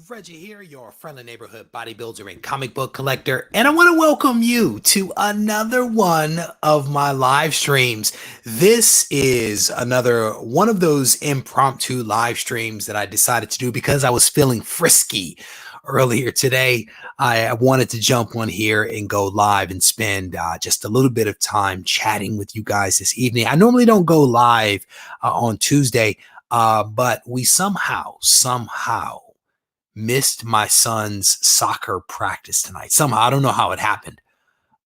Reggie here, your friendly neighborhood bodybuilder and comic book collector, and I want to welcome you to another one of my live streams. This is another one of those impromptu live streams that I decided to do because I was feeling frisky earlier today. I wanted to jump on here and go live and spend just a little bit of time chatting with you guys this evening. I normally don't go live on Tuesday, but we somehow missed my son's soccer practice tonight. Somehow, I don't know how it happened,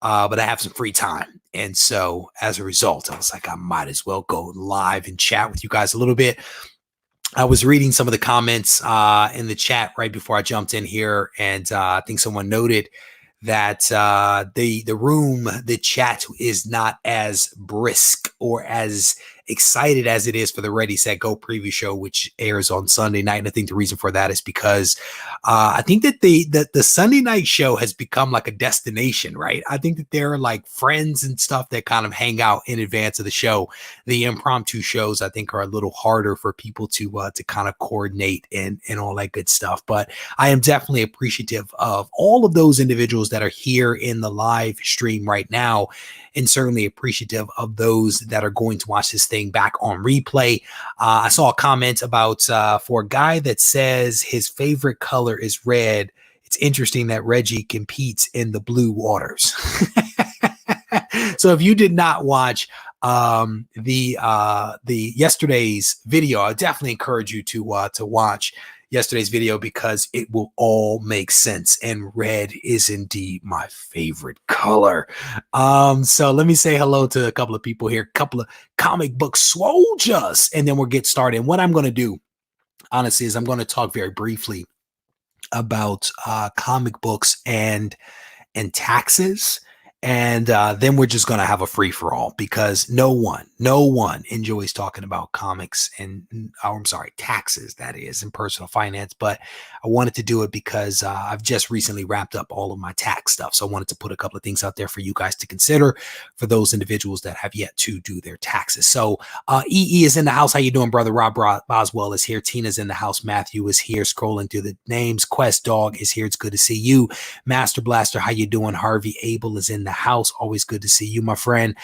but I have some free time. And so as a result, I was like, I might as well go live and chat with you guys a little bit. I was reading some of the comments in the chat right before I jumped in here. And I think someone noted that the chat is not as brisk or as excited as it is for the Ready, Set, Go preview show, which airs on Sunday night. And I think the reason for that is because I think that the Sunday night show has become like a destination, right? I think that there are like friends and stuff that kind of hang out in advance of the show. The impromptu shows, I think, are a little harder for people to kind of coordinate and all that good stuff. But I am definitely appreciative of all of those individuals that are here in the live stream right now, and certainly appreciative of those that are going to watch this thing back on replay. I saw a comment about for a guy that says his favorite color is red. It's interesting that Reggie competes in the blue waters. So if you did not watch the yesterday's video, I definitely encourage you to watch yesterday's video because it will all make sense, and red is indeed my favorite color. So let me say hello to a couple of people here, a couple of comic book soldiers, and then we'll get started. And what I'm going to do, honestly, is I'm going to talk very briefly about comic books and taxes. And then we're just going to have a free for all because no one enjoys talking about comics and taxes, that is, and personal finance. But I wanted to do it because I've just recently wrapped up all of my tax stuff. So I wanted to put a couple of things out there for you guys to consider for those individuals that have yet to do their taxes. So EE is in the house. How you doing, brother? Rob Boswell is here. Tina's in the house. Matthew is here. Scrolling through the names. Quest Dog is here. It's good to see you. Master Blaster, how you doing? Harvey Abel is in the house. Always good to see you, my friend.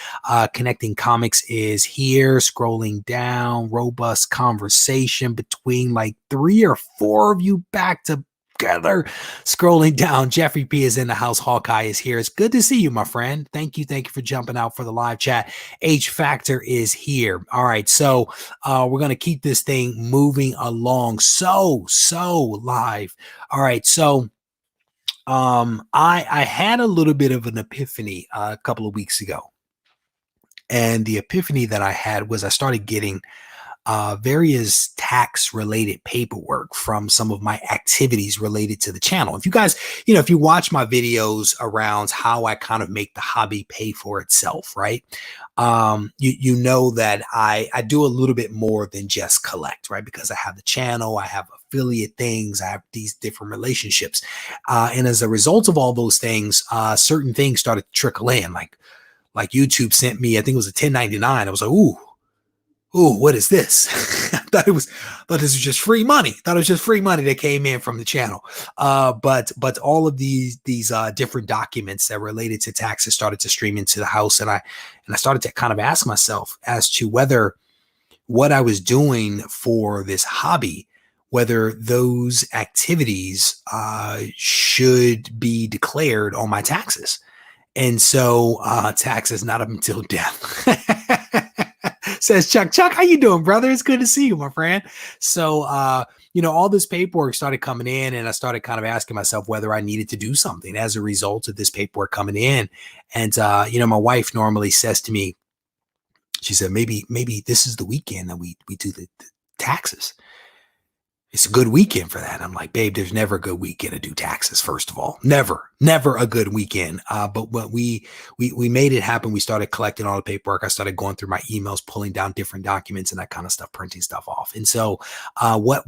Connecting Comics is here. Scrolling down. Robust conversation between like 3 or 4 of you back together. Scrolling down. Jeffrey P is in the house. Hawkeye is here. It's good to see you, my friend. Thank you for jumping out for the live chat. H Factor is here. All right, so we're gonna keep this thing moving along. So live. All right, so I had a little bit of an epiphany a couple of weeks ago. And the epiphany that I had was I started getting various tax related paperwork from some of my activities related to the channel. If you guys, if you watch my videos around how I kind of make the hobby pay for itself, right? You know that I do a little bit more than just collect, right? Because I have the channel, I have affiliate things, I have these different relationships. And as a result of all those things, certain things started to trickle in, like YouTube sent me, I think it was a 1099. I was like, ooh, what is this? I thought this was just free money. Thought it was just free money that came in from the channel. But all of these different documents that related to taxes started to stream into the house, and I started to kind of ask myself as to whether what I was doing for this hobby, whether those activities should be declared on my taxes. And so taxes not up until death. Says Chuck, how you doing, brother? It's good to see you, my friend. So, all this paperwork started coming in, and I started kind of asking myself whether I needed to do something as a result of this paperwork coming in. And, my wife normally says to me, she said, maybe this is the weekend that we do the taxes. It's a good weekend for that. I'm like, babe, there's never a good weekend to do taxes. First of all, never a good weekend. But when we made it happen, we started collecting all the paperwork. I started going through my emails, pulling down different documents and that kind of stuff, printing stuff off. And so, what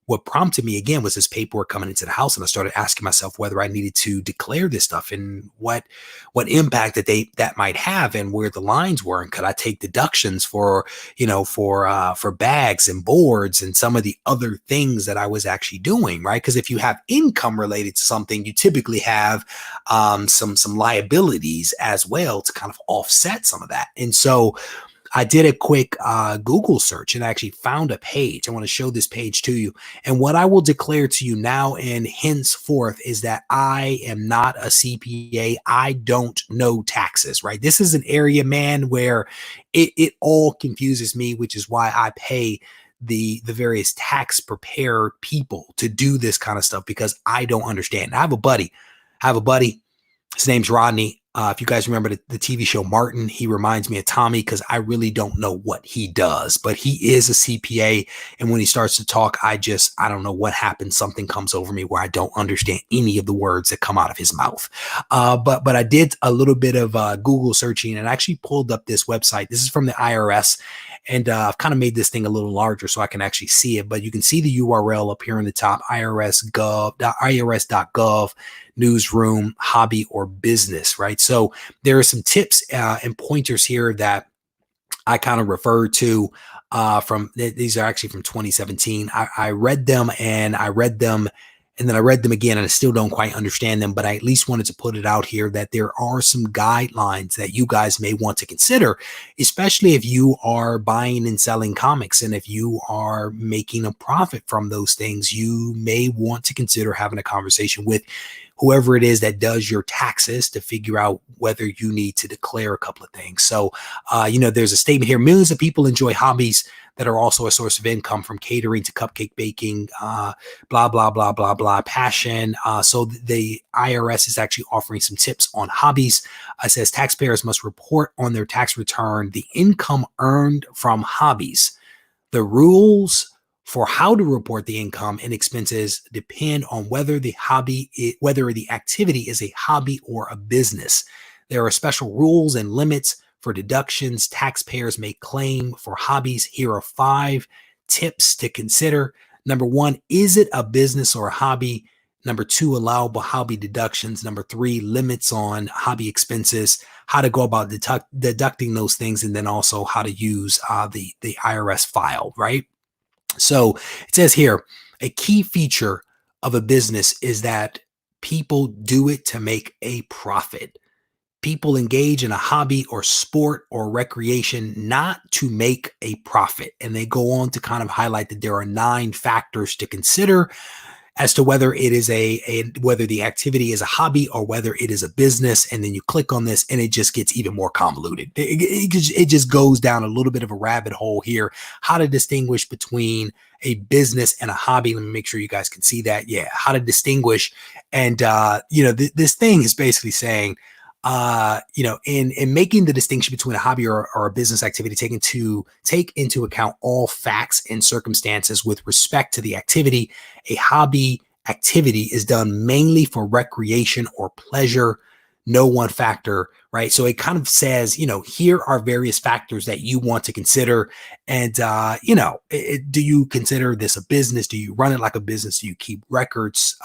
what prompted me again was this paperwork coming into the house, and I started asking myself whether I needed to declare this stuff and what impact that might have, and where the lines were, and could I take deductions for bags and boards and some of the other things that I was actually doing, right? Because if you have income related to something, you typically have some liabilities as well to kind of offset some of that. And so I did a quick Google search and actually found a page. I want to show this page to you. And what I will declare to you now and henceforth is that I am not a CPA. I don't know taxes, right? This is an area, man, where it all confuses me, which is why I pay the various tax prepared people to do this kind of stuff, because I don't understand. I have a buddy. His name's Rodney. If you guys remember the TV show Martin, he reminds me of Tommy because I really don't know what he does, but he is a CPA. And when he starts to talk, I don't know what happens. Something comes over me where I don't understand any of the words that come out of his mouth. But I did a little bit of Google searching and actually pulled up this website. This is from the IRS. And I've kind of made this thing a little larger so I can actually see it, but you can see the URL up here in the top, irs.gov, newsroom, hobby, or business, right? So there are some tips and pointers here that I kind of referred to these are actually from 2017. I read them and then I read them again, and I still don't quite understand them, but I at least wanted to put it out here that there are some guidelines that you guys may want to consider, especially if you are buying and selling comics. And if you are making a profit from those things, you may want to consider having a conversation with whoever it is that does your taxes to figure out whether you need to declare a couple of things. So, there's a statement here: millions of people enjoy hobbies that are also a source of income, from catering to cupcake baking, blah, blah, blah, blah, blah, passion. So the IRS is actually offering some tips on hobbies. It says taxpayers must report on their tax return the income earned from hobbies. The rules for how to report the income and expenses depend on whether the activity is a hobby or a business. There are special rules and limits for deductions taxpayers may claim for hobbies. Here are 5 tips to consider. Number 1, is it a business or a hobby? Number 2, allowable hobby deductions. Number 3, limits on hobby expenses, how to go about deducting those things, and then also how to use the IRS file, right? So it says here, a key feature of a business is that people do it to make a profit. People engage in a hobby or sport or recreation not to make a profit. And they go on to kind of highlight that there are 9 factors to consider as to whether it is whether the activity is a hobby or whether it is a business. And then you click on this and it just gets even more convoluted. It just goes down a little bit of a rabbit hole here, how to distinguish between a business and a hobby. Let me make sure you guys can see that. Yeah, how to distinguish. And, this thing is basically saying, in making the distinction between a hobby or a business activity, take into account all facts and circumstances with respect to the activity. A hobby activity is done mainly for recreation or pleasure. No one factor, right? So it kind of says, here are various factors that you want to consider. And, do you consider this a business? Do you run it like a business? Do you keep records?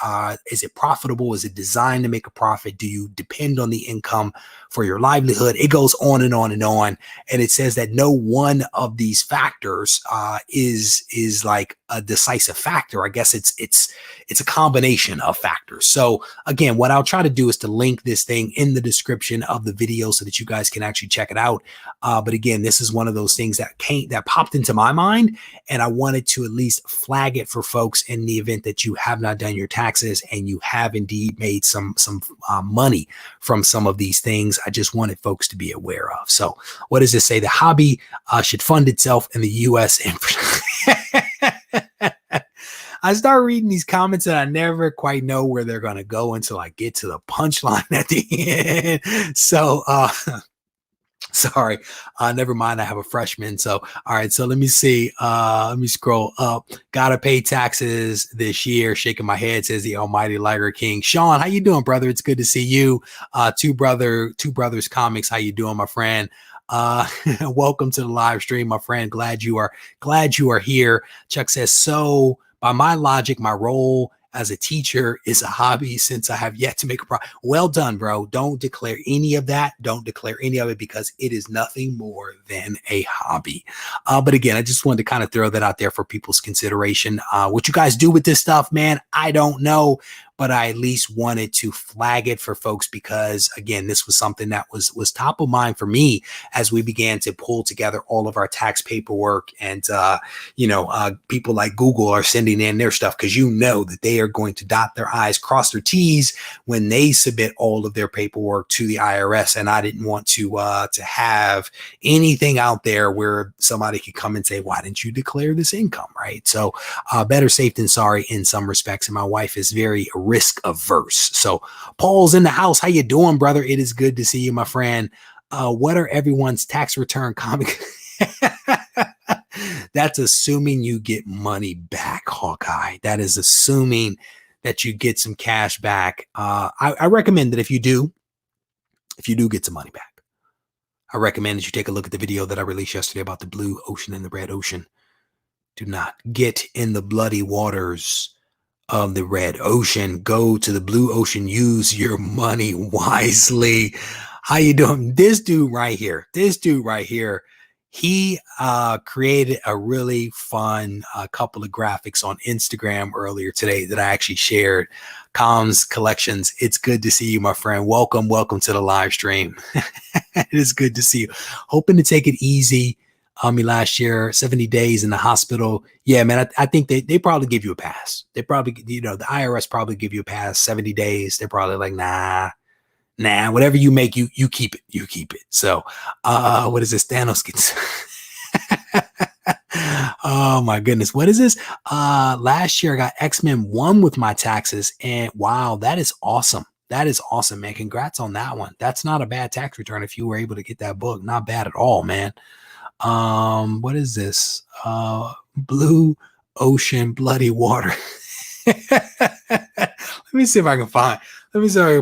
Is it profitable? Is it designed to make a profit? Do you depend on the income for your livelihood? It goes on and on and on. And it says that no one of these factors is like a decisive factor. I guess it's a combination of factors. So again, what I'll try to do is to link this thing in the description of the video so that you guys can actually check it out. But again, this is one of those things that popped into my mind, and I wanted to at least flag it for folks in the event that you have not done your taxes and you have indeed made some money from some of these things. I just wanted folks to be aware of. So what does this say? The hobby should fund itself in the U.S. I start reading these comments and I never quite know where they're going to go until I get to the punchline at the end. So, sorry, never mind. I have a freshman. So, all right. So let me see. Let me scroll up. Gotta pay taxes this year. Shaking my head, says the almighty Liger King. Sean, how you doing, brother? It's good to see you. Two brothers comics. How you doing, my friend? Welcome to the live stream, my friend. Glad you are here. Chuck says, so By my logic, my role as a teacher is a hobby since I have yet to make a profit. Well done, bro. Don't declare any of that. Don't declare any of it because it is nothing more than a hobby. But again, I just wanted to kind of throw that out there for people's consideration. What you guys do with this stuff, man, I don't know, but I at least wanted to flag it for folks because, again, this was something that was top of mind for me as we began to pull together all of our tax paperwork. And, people like Google are sending in their stuff because you know that they are going to dot their I's, cross their T's when they submit all of their paperwork to the IRS. And I didn't want to have anything out there where somebody could come and say, why didn't you declare this income, right? So better safe than sorry in some respects. And my wife is very risk averse. So Paul's in the house. How you doing, brother? It is good to see you, my friend. What are everyone's tax return comic? That's assuming you get money back, Hawkeye. That is assuming that you get some cash back. I recommend that if you do get some money back, I recommend that you take a look at the video that I released yesterday about the blue ocean and the red ocean. Do not get in the bloody waters of the red ocean. Go to the blue ocean. Use your money wisely. How you doing? This dude right here, he created a really fun couple of graphics on Instagram earlier today that I actually shared. Comms Collections, it's good to see you, my friend. Welcome to the live stream. It is good to see you. Hoping to take it easy on me last year, 70 days in the hospital. Yeah, man, I think they probably give you a pass. They probably, the IRS probably give you a pass, 70 days. They're probably like, nah, whatever you make, you keep it. So, what is this? Thanos gets, oh my goodness. What is this? Last year I got X-Men 1 with my taxes and wow, that is awesome. That is awesome, man. Congrats on that one. That's not a bad tax return if you were able to get that book. Not bad at all, man. What is this? Blue ocean, bloody water. Let me see if I can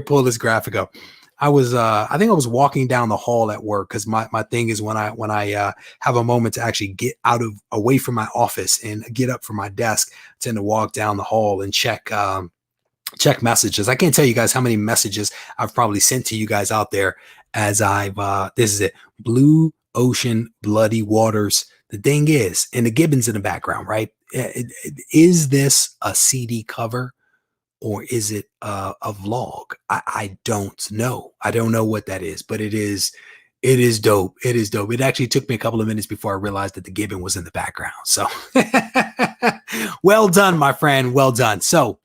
pull this graphic up. I think I was walking down the hall at work because my thing is when I have a moment to actually get away from my office and get up from my desk, I tend to walk down the hall and check messages. I can't tell you guys how many messages I've probably sent to you guys out there as this is it. Blue ocean, bloody waters. The thing is, and the Gibbons in the background, right? Is this a CD cover or is it a vlog? I don't know. I don't know what that is, but it is dope. It is dope. It actually took me a couple of minutes before I realized that the Gibbon was in the background. So well done, my friend. Well done. So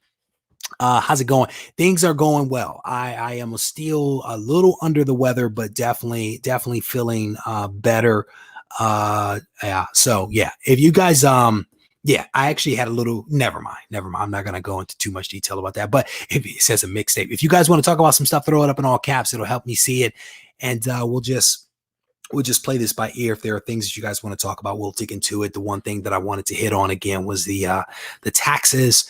how's it going? Things are going well. I am still a little under the weather, but definitely feeling better. Yeah. So yeah, if you guys, yeah, I actually had a little, never mind. I'm not going to go into too much detail about that, but if it says a mixtape, if you guys want to talk about some stuff, throw it up in all caps. It'll help me see it. And, we'll just play this by ear. If there are things that you guys want to talk about, we'll dig into it. The one thing that I wanted to hit on again was the taxes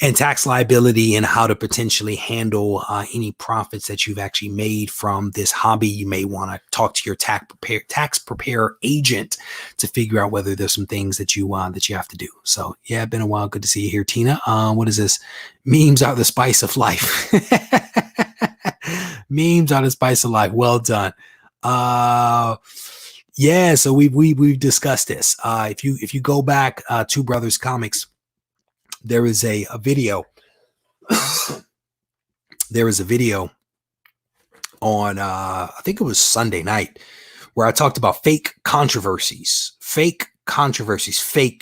and tax liability and how to potentially handle any profits that you've actually made from this hobby. You may want to talk to your tax preparer agent to figure out whether there's some things that you have to do. So yeah, been a while. Good to see you here, Tina. What is this? Memes are the spice of life. Memes are the spice of life. Well done. Yeah, so we've discussed this. If you go back, Two Brothers Comics, there is a video. There is a video on I think it was Sunday night where I talked about fake controversies, fake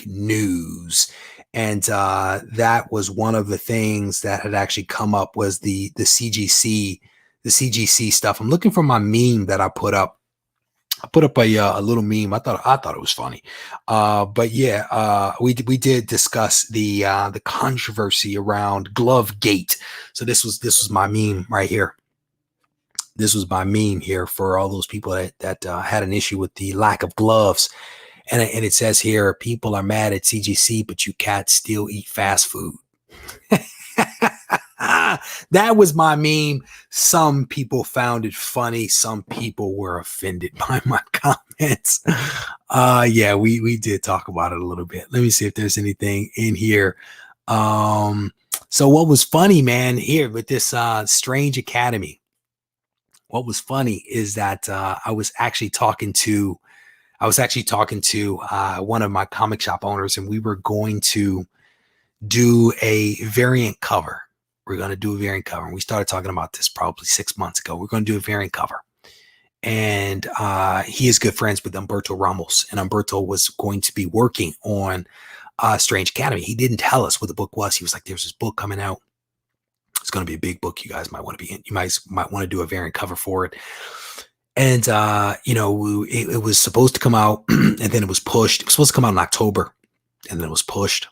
news. And that was one of the things that had actually come up was the CGC stuff. I'm looking for my meme that I put up. I put up a little meme. I thought it was funny. But yeah, we did discuss the controversy around Glovegate. So this was my meme right here. This was my meme here for all those people that had an issue with the lack of gloves. And it says here, people are mad at CGC, but you cats still eat fast food. That was my meme. Some people found it funny. Some people were offended by my comments. Yeah, we did talk about it a little bit. Let me see if there's anything in here. So what was funny, man, here with this Strange Academy, what was funny is that I was actually talking to one of my comic shop owners, and we were going to do a variant cover. We're going to do a variant cover. And we started talking about this probably 6 months ago. We're going to do a variant cover. And he is good friends with Humberto Ramos. And Humberto was going to be working on Strange Academy. He didn't tell us what the book was. He was like, there's this book coming out. It's going to be a big book. You guys might want to be in. You might want to do a variant cover for it. And, it was supposed to come out and then it was pushed. It was supposed to come out in October and then it was pushed.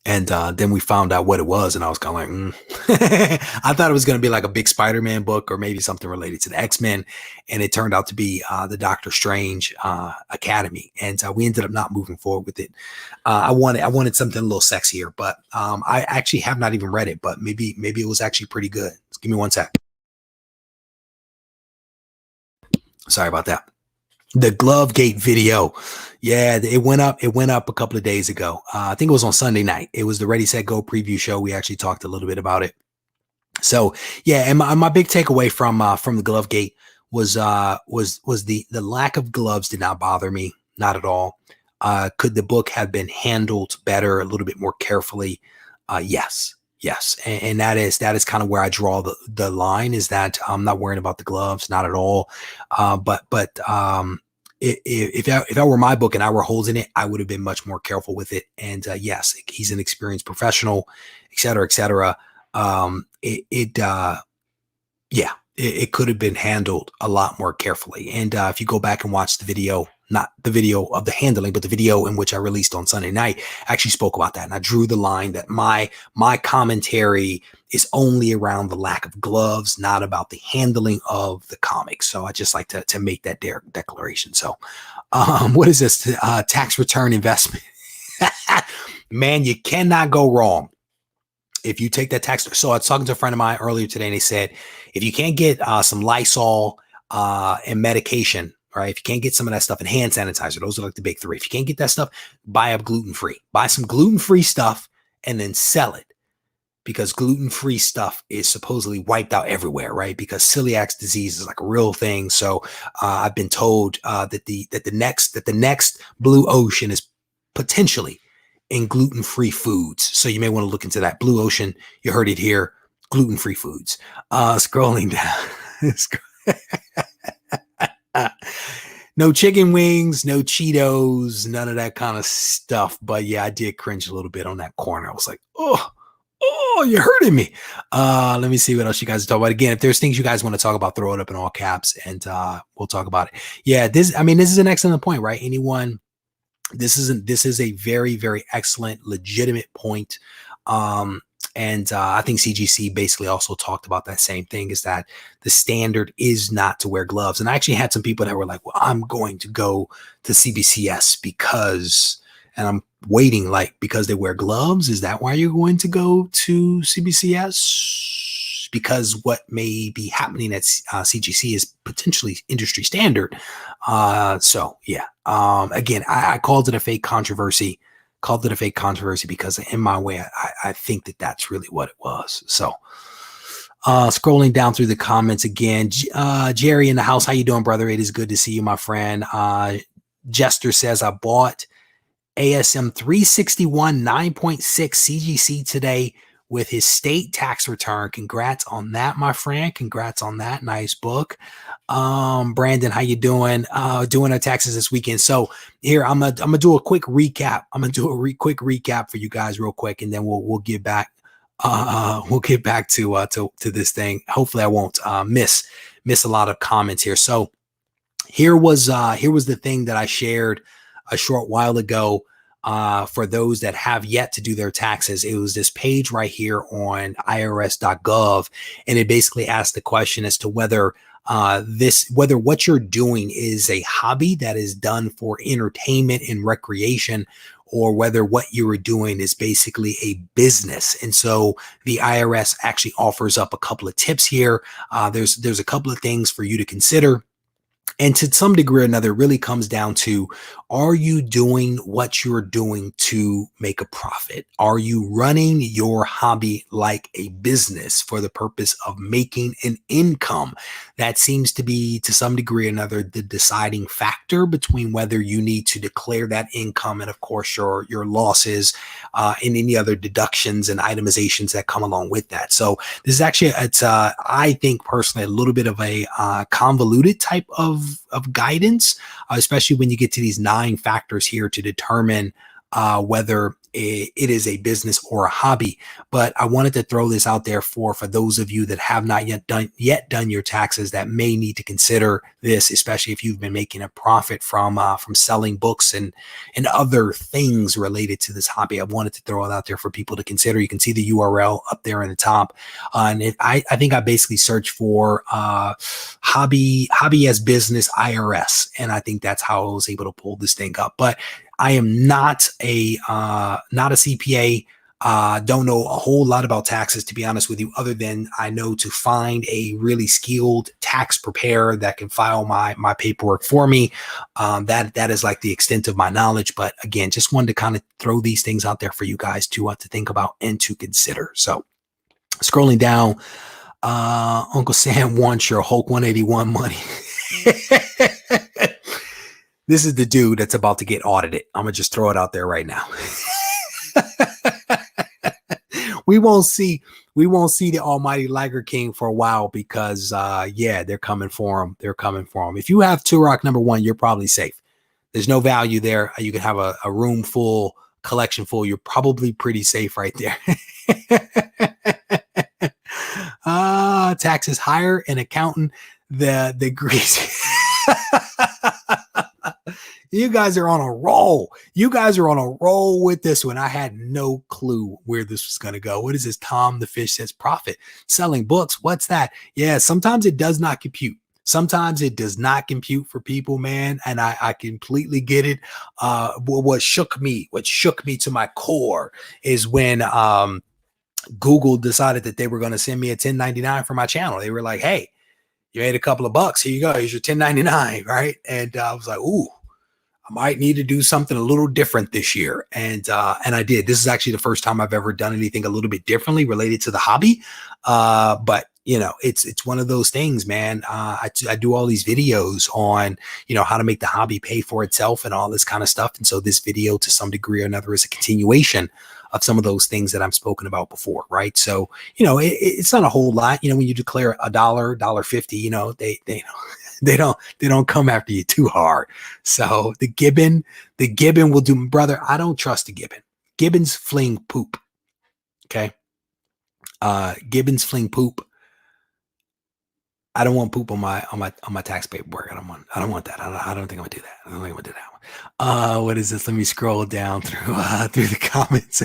And then we found out what it was, and I was kind of like, I thought it was going to be like a big Spider-Man book or maybe something related to the X-Men, and it turned out to be the Doctor Strange Academy, and we ended up not moving forward with it. I wanted something a little sexier, but I actually have not even read it, but maybe it was actually pretty good. Just give me one sec. Sorry about that. The Glovegate video. Yeah, it went up a couple of days ago. I think it was on Sunday night. It was the Ready, Set, Go preview show. We actually talked a little bit about it. So yeah, and my big takeaway from the Glovegate was the lack of gloves did not bother me, not at all. Could the book have been handled better, a little bit more carefully? Yes. And that is kind of where I draw the line, is that I'm not worrying about the gloves, not at all. But if I were my book and I were holding it, I would have been much more careful with it. And yes, he's an experienced professional, et cetera, et cetera. It could have been handled a lot more carefully. And if you go back and watch the video, not the video of the handling, but the video in which I released on Sunday night, I actually spoke about that. And I drew the line that my commentary is only around the lack of gloves, not about the handling of the comics. So I just like to make that declaration. So what is this? Tax return investment. Man, you cannot go wrong if you take that tax. So I was talking to a friend of mine earlier today, and they said, if you can't get some Lysol and medication, right? If you can't get some of that stuff, and hand sanitizer, those are like the big three. If you can't get that stuff, buy up gluten-free. Buy some gluten-free stuff and then sell it, because gluten-free stuff is supposedly wiped out everywhere, right? Because celiac disease is like a real thing. So I've been told that the next blue ocean is potentially in gluten-free foods. So you may want to look into that. Blue ocean, you heard it here, gluten-free foods. Scrolling down. No chicken wings, no Cheetos, none of that kind of stuff. But yeah, I did cringe a little bit on that corner. I was like, oh, you're hurting me. Let me see what else you guys are talking about. Again, if there's things you guys want to talk about, throw it up in all caps and we'll talk about it. Yeah, this is an excellent point, right? This is a very, very excellent, legitimate point. And I think CGC basically also talked about that same thing, is that the standard is not to wear gloves. And I actually had some people that were like, well, I'm going to go to CBCS because, and I'm waiting, like, because they wear gloves. Is that why you're going to go to CBCS? Because what may be happening at CGC is potentially industry standard. So yeah, again, I called it a fake controversy. Because in my way, I think that that's really what it was. So scrolling down through the comments again, Jerry in the house. How you doing, brother? It is good to see you, my friend. Jester says, I bought ASM 361 9.6 CGC today with his state tax return. Congrats on that, my friend. Congrats on that. Nice book. Brandon, how you doing? Doing our taxes this weekend. So here, I'm gonna do a quick recap. I'm gonna do a quick recap for you guys real quick, and then we'll get back. We'll get back to this thing. Hopefully I won't miss a lot of comments here. So here was the thing that I shared a short while ago. For those that have yet to do their taxes, it was this page right here on irs.gov, and it basically asked the question as to whether this, whether what you're doing is a hobby that is done for entertainment and recreation, or whether what you are doing is basically a business. And so the IRS actually offers up a couple of tips here. There's a couple of things for you to consider. And to some degree or another, it really comes down to, are you doing what you're doing to make a profit? Are you running your hobby like a business for the purpose of making an income? That seems to be, to some degree or another, the deciding factor between whether you need to declare that income and, of course, your losses and any other deductions and itemizations that come along with that. So this is actually, I think personally, a little bit of a convoluted type of guidance, especially when you get to these 9 factors here to determine whether it is a business or a hobby. But I wanted to throw this out there for those of you that have not yet done your taxes, that may need to consider this, especially if you've been making a profit from selling books and other things related to this hobby. I wanted to throw it out there for people to consider. You can see the URL up there in the top, and I think I basically searched for hobby as business IRS, and I think that's how I was able to pull this thing up. But I am not a CPA. Don't know a whole lot about taxes, to be honest with you, other than I know to find a really skilled tax preparer that can file my paperwork for me. That is like the extent of my knowledge. But again, just wanted to kind of throw these things out there for you guys to think about and to consider. So scrolling down, Uncle Sam wants your Hulk 181 money. This is the dude that's about to get audited. I'm going to just throw it out there right now. We won't see the almighty Liger King for a while because, they're coming for him. They're coming for him. If you have Turok #1, you're probably safe. There's no value there. You can have a room full, collection full. You're probably pretty safe right there. Taxes hire an accountant. The greasy. You guys are on a roll. You guys are on a roll with this one. I had no clue where this was going to go. What is this? Tom the Fish says profit selling books. What's that? Yeah, sometimes it does not compute. Sometimes it does not compute for people, man. And I completely get it. What shook me to my core is when Google decided that they were going to send me a 1099 for my channel. They were like, hey, you made a couple of bucks. Here you go. Here's your 1099, right? And I was like, ooh, I might need to do something a little different this year. And I did. This is actually the first time I've ever done anything a little bit differently related to the hobby. But you know, it's one of those things, man. I do all these videos on, how to make the hobby pay for itself and all this kind of stuff. And so this video, to some degree or another, is a continuation of some of those things that I've spoken about before, right? So, it's not a whole lot. When you declare $1, $1.50, they don't come after you too hard. So the Gibbon will do. Brother, I don't trust the Gibbon. Gibbons fling poop. Okay. Gibbons fling poop. I don't want poop on my tax paperwork. I don't want that. I don't think I'm gonna do that. I don't think I'm gonna do that one. What is this? Let me scroll down through the comments.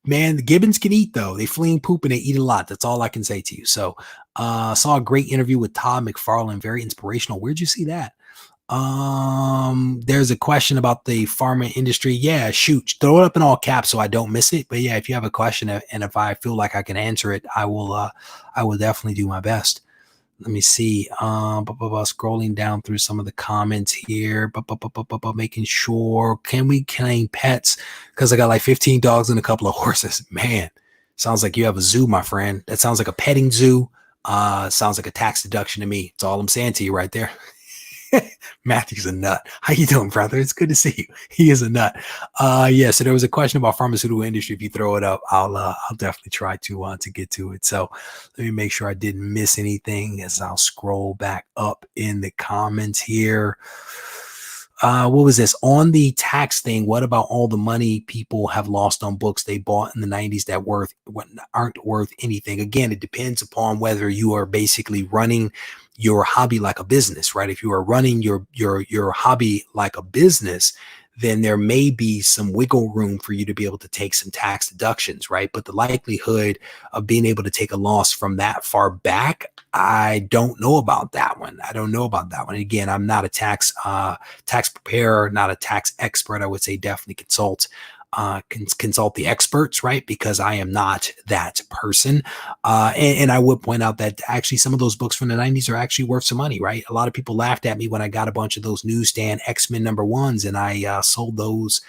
Man, the Gibbons can eat, though. They fling poop and they eat a lot. That's all I can say to you. So saw a great interview with Todd McFarlane. Very inspirational. Where'd you see that? There's a question about the pharma industry. Yeah, shoot, throw it up in all caps so I don't miss it. But yeah, if you have a question and if I feel like I can answer it, I will definitely do my best. Let me see. Scrolling down through some of the comments here. Making sure, can we claim pets? Because I got like 15 dogs and a couple of horses. Man, sounds like you have a zoo, my friend. That sounds like a petting zoo. Sounds like a tax deduction to me. That's all I'm saying to you right there. Matthew's a nut. How you doing, brother? It's good to see you. He is a nut. So there was a question about pharmaceutical industry. If you throw it up, I'll definitely try to get to it. So let me make sure I didn't miss anything as I'll scroll back up in the comments here. What was this on the tax thing? What about all the money people have lost on books they bought in the 90s that aren't worth anything? Again, it depends upon whether you are basically running your hobby like a business, right? If you are running your hobby like a business, then there may be some wiggle room for you to be able to take some tax deductions, right? But the likelihood of being able to take a loss from that far back, I don't know about that one. I don't know about that one. Again, I'm not a tax preparer, not a tax expert. I would say definitely consult the experts, right? Because I am not that person. And I would point out that actually some of those books from the 90s are actually worth some money, right? A lot of people laughed at me when I got a bunch of those newsstand X-Men #1s, and I sold those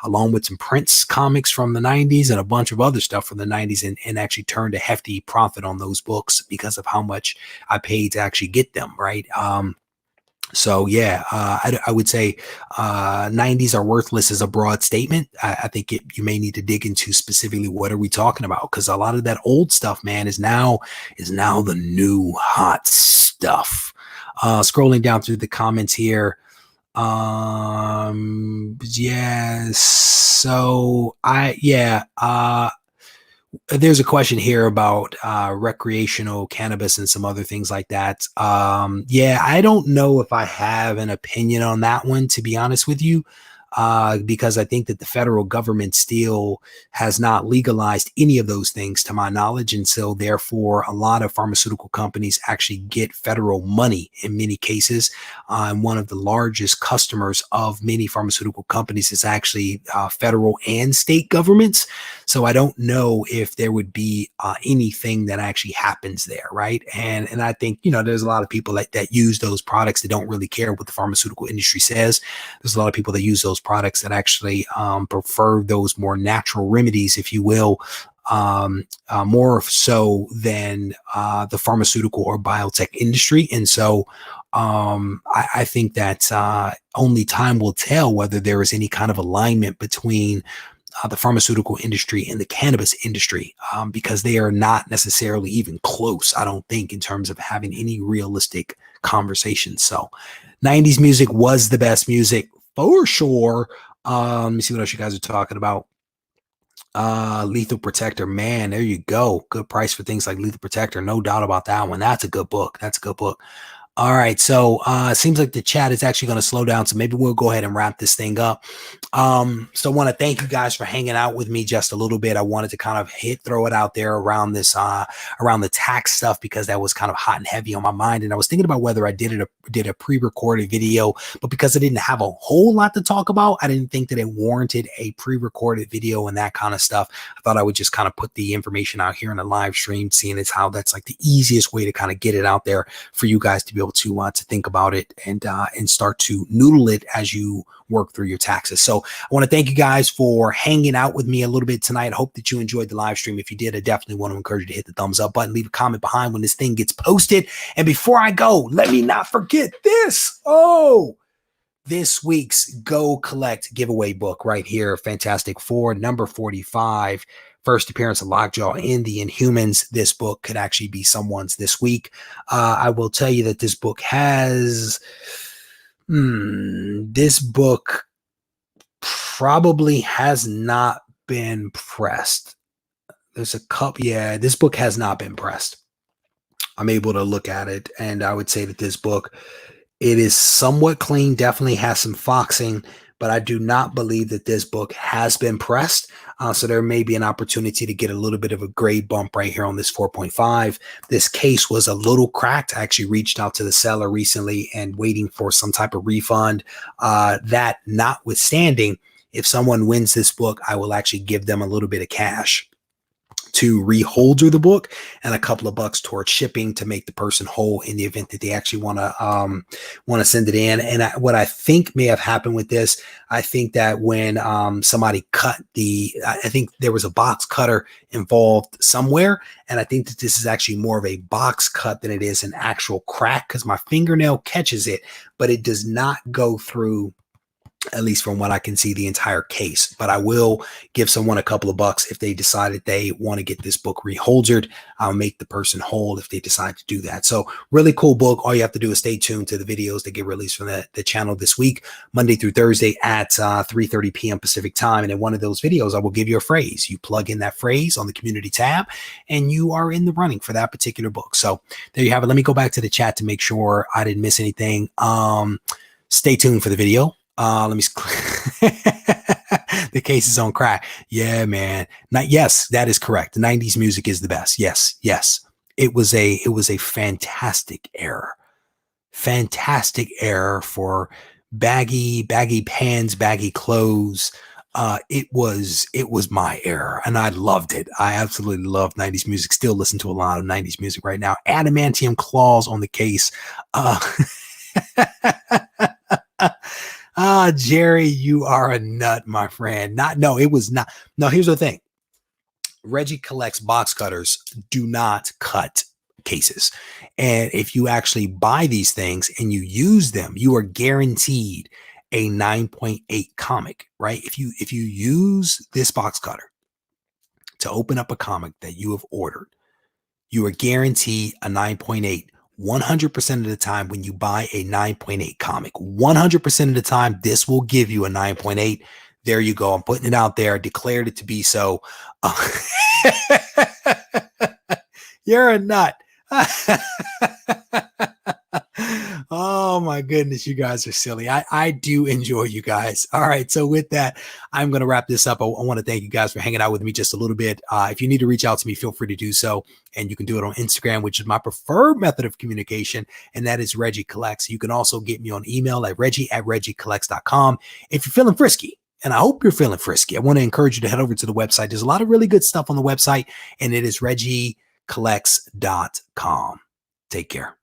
along with some Prince comics from the 90s and a bunch of other stuff from the 90s, and actually turned a hefty profit on those books because of how much I paid to actually get them, right? So yeah, I would say 90s are worthless as a broad statement. I think you may need to dig into specifically what are we talking about, because a lot of that old stuff, man, is now the new hot stuff. Scrolling down through the comments here. Yes. So there's a question here about recreational cannabis and some other things like that. Yeah, I don't know if I have an opinion on that one, to be honest with you, because I think that the federal government still has not legalized any of those things to my knowledge. And so therefore, a lot of pharmaceutical companies actually get federal money in many cases. And one of the largest customers of many pharmaceutical companies is actually federal and state governments. So I don't know if there would be anything that actually happens there, right? And I think, there's a lot of people that use those products that don't really care what the pharmaceutical industry says. There's a lot of people that use those products that actually prefer those more natural remedies, if you will, more so than the pharmaceutical or biotech industry. And so I think that only time will tell whether there is any kind of alignment between the pharmaceutical industry and the cannabis industry, because they are not necessarily even close, I don't think, in terms of having any realistic conversations. So 90s music was the best music for sure. Let me see what else you guys are talking about. Lethal Protector, man, there you go. Good price for things like Lethal Protector. No doubt about that one. That's a good book. All right, so it seems like the chat is actually going to slow down, so maybe we'll go ahead and wrap this thing up. So I want to thank you guys for hanging out with me just a little bit. I wanted to kind of throw it out there around this, around the tax stuff, because that was kind of hot and heavy on my mind, and I was thinking about whether I did a pre-recorded video, but because I didn't have a whole lot to talk about, I didn't think that it warranted a pre-recorded video and that kind of stuff. I thought I would just kind of put the information out here in a live stream, seeing as how that's like the easiest way to kind of get it out there for you guys to be able to think about it and start to noodle it as you work through your taxes. So I want to thank you guys for hanging out with me a little bit tonight. I hope that you enjoyed the live stream. If you did, I definitely want to encourage you to hit the thumbs up button, leave a comment behind when this thing gets posted. And before I go, let me not forget this. This week's Go Collect giveaway book right here, Fantastic Four, number 45. First appearance of Lockjaw in the Inhumans. This book could actually be someone's this week. I will tell you that this book has, this book probably has not been pressed. There's a couple, yeah, this book has not been pressed. I'm able to look at it, and I would say that this book, it is somewhat clean, definitely has some foxing, but I do not believe that this book has been pressed. So there may be an opportunity to get a little bit of a grade bump right here on this 4.5. This case was a little cracked. I actually reached out to the seller recently and waiting for some type of refund. That notwithstanding, if someone wins this book, I will actually give them a little bit of cash to reholder the book and a couple of bucks towards shipping to make the person whole in the event that they actually want to send it in. And what I think may have happened with this, I think that when somebody cut I think there was a box cutter involved somewhere, and I think that this is actually more of a box cut than it is an actual crack, because my fingernail catches it, but it does not go through, at least from what I can see, the entire case. But I will give someone a couple of bucks if they decided they want to get this book reholdered. I'll make the person whole if they decide to do that. So really cool book. All you have to do is stay tuned to the videos that get released from the channel this week, Monday through Thursday at 3:30 p.m. Pacific time. And in one of those videos, I will give you a phrase. You plug in that phrase on the community tab and you are in the running for that particular book. So there you have it. Let me go back to the chat to make sure I didn't miss anything. Stay tuned for the video. Let me. The case is on crack. Yeah, man. Not yes, that is correct. The '90s music is the best. Yes, yes. It was a fantastic era for baggy pants, baggy clothes. It was my era, and I loved it. I absolutely loved '90s music. Still listen to a lot of '90s music right now. Adamantium claws on the case. Uh, Jerry, you are a nut, my friend. Not, no, it was not. No, here's the thing. Reggie Collects box cutters do not cut cases. And if you actually buy these things and you use them, you are guaranteed a 9.8 comic, right? If you use this box cutter to open up a comic that you have ordered, you are guaranteed a 9.8 100% of the time when you buy a 9.8 comic. 100% of the time, this will give you a 9.8. There you go. I'm putting it out there. Declared it to be so. You're a nut. Oh my goodness, you guys are silly. I do enjoy you guys. All right, so with that, I'm going to wrap this up. I want to thank you guys for hanging out with me just a little bit. If you need to reach out to me, feel free to do so, and you can do it on Instagram, which is my preferred method of communication, and that is Reggie Collects. You can also get me on email at reggie@reggiecollects.com if you're feeling frisky. And I hope you're feeling frisky. I want to encourage you to head over to the website. There's a lot of really good stuff on the website, and it is reggiecollects.com. Take care.